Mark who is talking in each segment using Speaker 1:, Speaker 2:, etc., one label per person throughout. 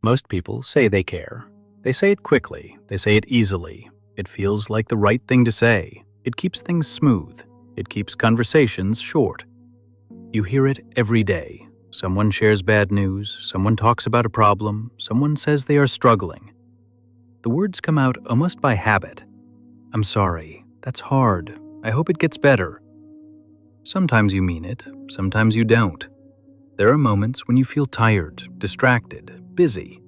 Speaker 1: Most people say they care. They say it quickly, they say it easily. It feels like the right thing to say. It keeps things smooth. It keeps conversations short. You hear it every day. Someone shares bad news, someone talks about a problem, someone says they are struggling. The words come out almost by habit. I'm sorry, that's hard, I hope it gets better. Sometimes you mean it, sometimes you don't. There are moments when you feel tired, distracted, busy.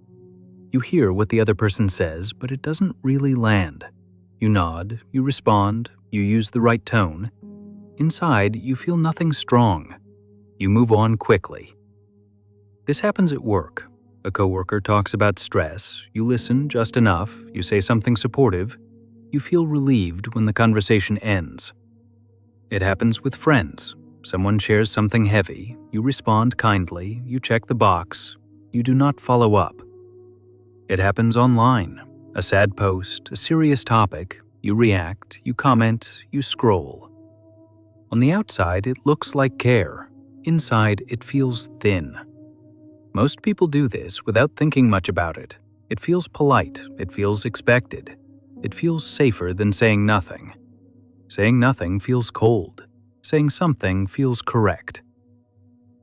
Speaker 1: You hear what the other person says, but it doesn't really land. You nod, you respond, you use the right tone. Inside, you feel nothing strong. You move on quickly. This happens at work. A coworker talks about stress, you listen just enough, you say something supportive, you feel relieved when the conversation ends. It happens with friends. Someone shares something heavy, you respond kindly, you check the box, you do not follow up. It happens online. A sad post, a serious topic, you react, you comment, you scroll. On the outside, it looks like care. Inside, it feels thin. Most people do this without thinking much about it. It feels polite, it feels expected. It feels safer than saying nothing. Saying nothing feels cold. Saying something feels correct.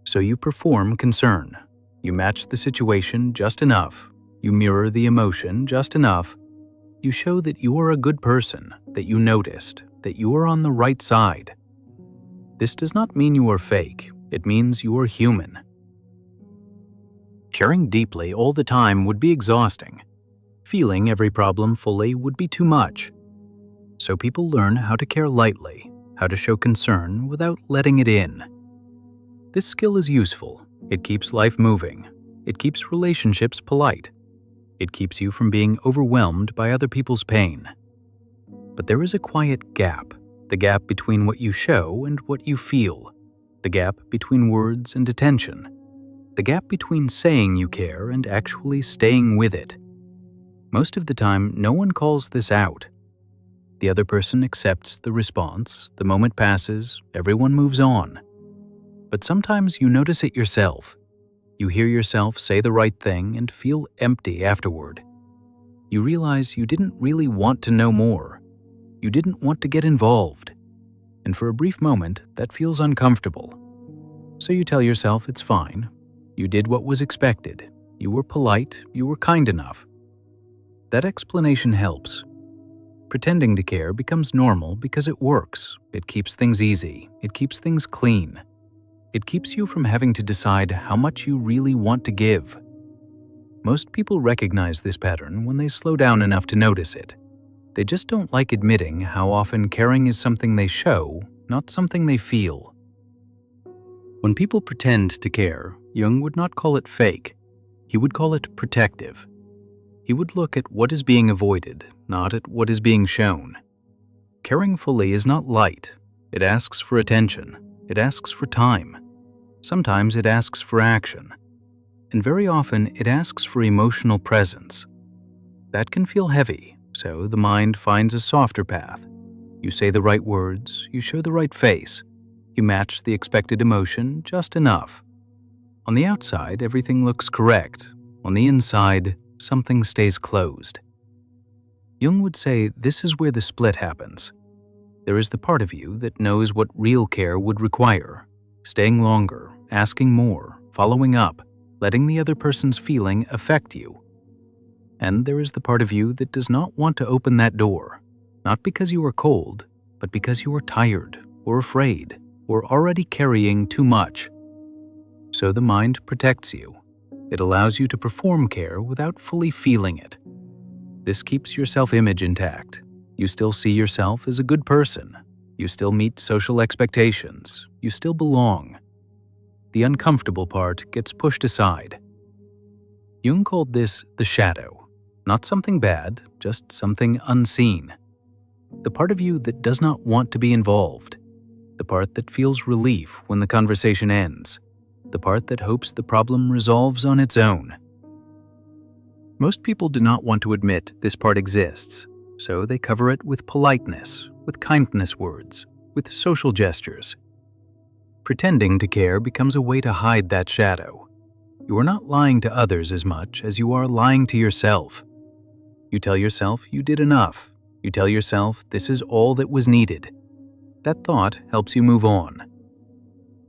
Speaker 1: So you perform concern. You match the situation just enough. You mirror the emotion just enough. You show that you are a good person, that you noticed, that you are on the right side. This does not mean you are fake. It means you are human. Caring deeply all the time would be exhausting. Feeling every problem fully would be too much. So people learn how to care lightly, how to show concern without letting it in. This skill is useful. It keeps life moving. It keeps relationships polite. It keeps you from being overwhelmed by other people's pain. But there is a quiet gap, the gap between what you show and what you feel, the gap between words and attention, the gap between saying you care and actually staying with it. Most of the time, no one calls this out. The other person accepts the response, the moment passes, everyone moves on. But sometimes you notice it yourself. You hear yourself say the right thing and feel empty afterward. You realize you didn't really want to know more. You didn't want to get involved. And for a brief moment, that feels uncomfortable. So you tell yourself it's fine. You did what was expected. You were polite. You were kind enough. That explanation helps. Pretending to care becomes normal because it works. It keeps things easy. It keeps things clean. It keeps you from having to decide how much you really want to give. Most people recognize this pattern when they slow down enough to notice it. They just don't like admitting how often caring is something they show, not something they feel. When people pretend to care, Jung would not call it fake. He would call it protective. He would look at what is being avoided, not at what is being shown. Caring fully is not light. It asks for attention. It asks for time. Sometimes it asks for action. And very often it asks for emotional presence. That can feel heavy, so the mind finds a softer path. You say the right words, you show the right face. You match the expected emotion just enough. On the outside, everything looks correct. On the inside, something stays closed. Jung would say this is where the split happens. There is the part of you that knows what real care would require, staying longer, asking more, following up, letting the other person's feeling affect you. And there is the part of you that does not want to open that door, not because you are cold, but because you are tired, or afraid, or already carrying too much. So the mind protects you. It allows you to perform care without fully feeling it. This keeps your self-image intact. You still see yourself as a good person. You still meet social expectations. You still belong. The uncomfortable part gets pushed aside. Jung called this the shadow. Not something bad, just something unseen. The part of you that does not want to be involved. The part that feels relief when the conversation ends. The part that hopes the problem resolves on its own. Most people do not want to admit this part exists. So they cover it with politeness, with kindness words, with social gestures. Pretending to care becomes a way to hide that shadow. You are not lying to others as much as you are lying to yourself. You tell yourself you did enough. You tell yourself this is all that was needed. That thought helps you move on.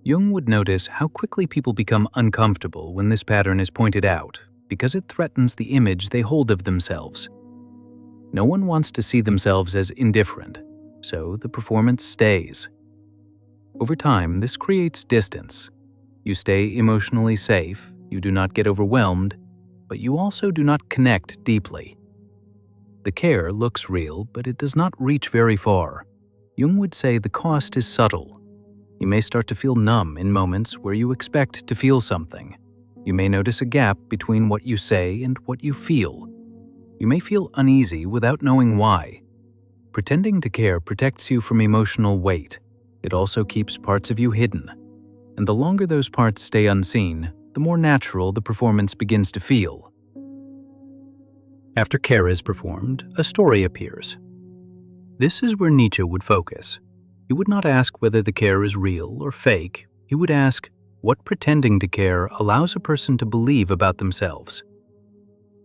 Speaker 1: Jung would notice how quickly people become uncomfortable when this pattern is pointed out, because it threatens the image they hold of themselves. No one wants to see themselves as indifferent, so the performance stays. Over time, this creates distance. You stay emotionally safe, you do not get overwhelmed, but you also do not connect deeply. The care looks real, but it does not reach very far. Jung would say the cost is subtle. You may start to feel numb in moments where you expect to feel something. You may notice a gap between what you say and what you feel. You may feel uneasy without knowing why. Pretending to care protects you from emotional weight. It also keeps parts of you hidden. And the longer those parts stay unseen, the more natural the performance begins to feel. After care is performed, a story appears. This is where Nietzsche would focus. He would not ask whether the care is real or fake. He would ask what pretending to care allows a person to believe about themselves.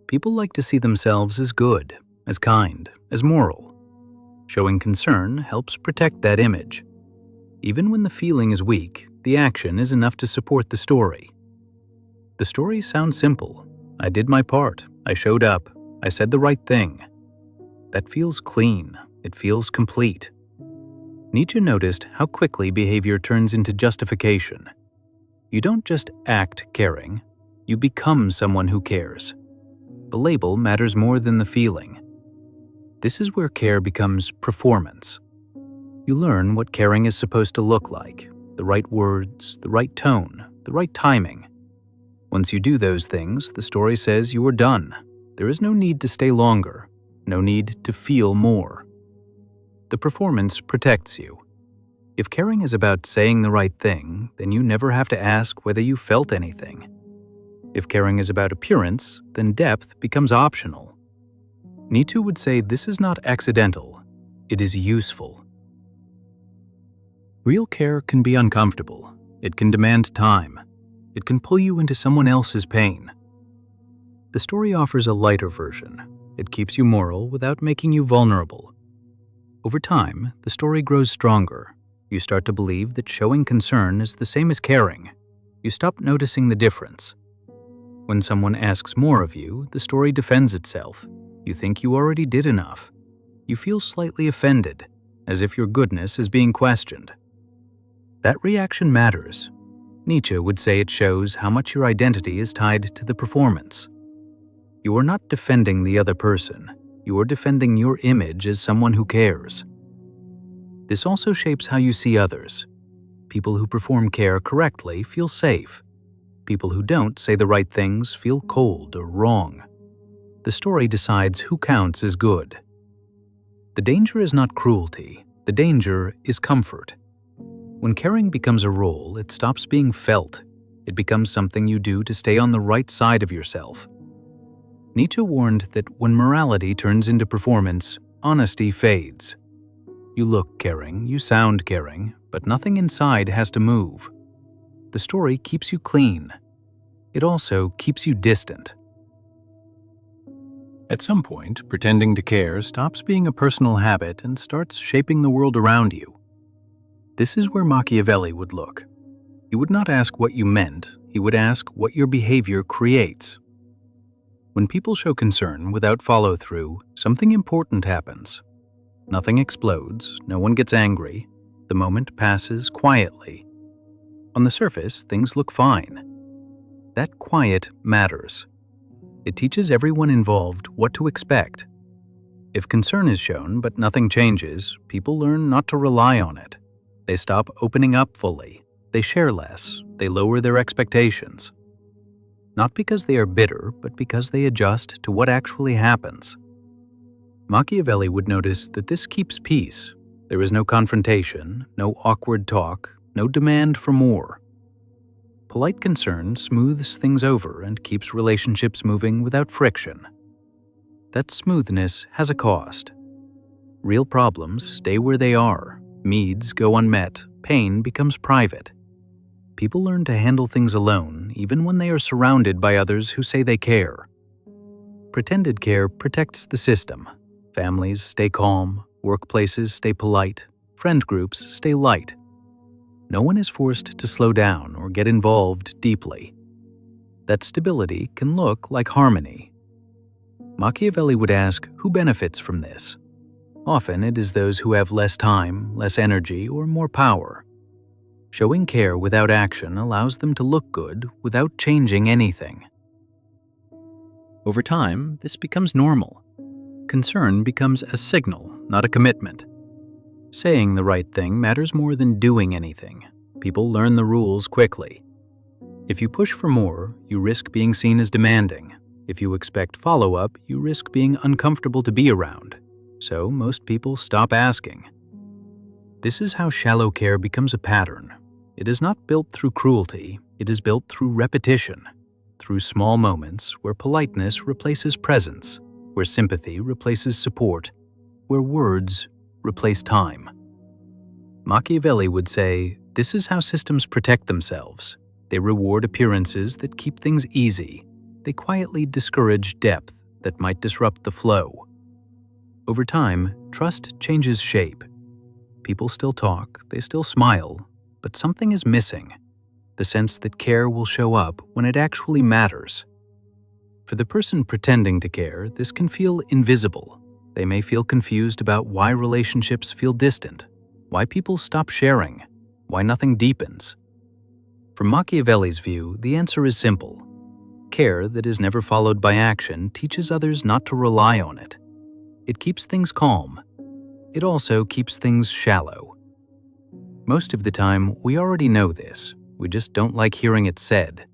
Speaker 1: People like to see themselves as good, as kind, as moral. Showing concern helps protect that image. Even when the feeling is weak, the action is enough to support the story. The story sounds simple. I did my part. I showed up. I said the right thing. That feels clean. It feels complete. Nietzsche noticed how quickly behavior turns into justification. You don't just act caring. You become someone who cares. The label matters more than the feeling. This is where care becomes performance. You learn what caring is supposed to look like, the right words, the right tone, the right timing. Once you do those things, the story says you are done. There is no need to stay longer, no need to feel more. The performance protects you. If caring is about saying the right thing, then you never have to ask whether you felt anything. If caring is about appearance, then depth becomes optional. Nietzsche would say this is not accidental, it is useful. Real care can be uncomfortable. It can demand time. It can pull you into someone else's pain. The story offers a lighter version. It keeps you moral without making you vulnerable. Over time, the story grows stronger. You start to believe that showing concern is the same as caring. You stop noticing the difference. When someone asks more of you, the story defends itself. You think you already did enough. You feel slightly offended, as if your goodness is being questioned. That reaction matters. Nietzsche would say it shows how much your identity is tied to the performance. You are not defending the other person. You are defending your image as someone who cares. This also shapes how you see others. People who perform care correctly feel safe. People who don't say the right things feel cold or wrong. The story decides who counts as good. The danger is not cruelty. The danger is comfort. When caring becomes a role, it stops being felt. It becomes something you do to stay on the right side of yourself. Nietzsche warned that when morality turns into performance, honesty fades. You look caring, you sound caring, but nothing inside has to move. The story keeps you clean. It also keeps you distant. At some point, pretending to care stops being a personal habit and starts shaping the world around you. This is where Machiavelli would look. He would not ask what you meant, he would ask what your behavior creates. When people show concern without follow-through, something important happens. Nothing explodes, no one gets angry. The moment passes quietly. On the surface, things look fine. That quiet matters. It teaches everyone involved what to expect. If concern is shown but nothing changes, people learn not to rely on it. They stop opening up fully. They share less. They lower their expectations. Not because they are bitter, but because they adjust to what actually happens. Machiavelli would notice that this keeps peace. There is no confrontation, no awkward talk, no demand for more. Polite concern smooths things over and keeps relationships moving without friction. That smoothness has a cost. Real problems stay where they are. Needs go unmet. Pain becomes private. People learn to handle things alone, even when they are surrounded by others who say they care. Pretended care protects the system. Families stay calm, workplaces stay polite, friend groups stay light. No one is forced to slow down or get involved deeply. That stability can look like harmony. Machiavelli would ask, who benefits from this? Often it is those who have less time, less energy, or more power. Showing care without action allows them to look good without changing anything. Over time, this becomes normal. Concern becomes a signal, not a commitment. Saying the right thing matters more than doing anything. People learn the rules quickly. If you push for more, you risk being seen as demanding. If you expect follow-up, you risk being uncomfortable to be around. So most people stop asking. This is how shallow care becomes a pattern. It is not built through cruelty, it is built through repetition, through small moments where politeness replaces presence, where sympathy replaces support, where words replace time. Machiavelli would say, this is how systems protect themselves. They reward appearances that keep things easy. They quietly discourage depth that might disrupt the flow. Over time, trust changes shape. People still talk, they still smile, but something is missing. The sense that care will show up when it actually matters. For the person pretending to care, this can feel invisible. They may feel confused about why relationships feel distant, why people stop sharing, why nothing deepens. From Machiavelli's view, the answer is simple. Care that is never followed by action teaches others not to rely on it. It keeps things calm. It also keeps things shallow. Most of the time, we already know this. We just don't like hearing it said.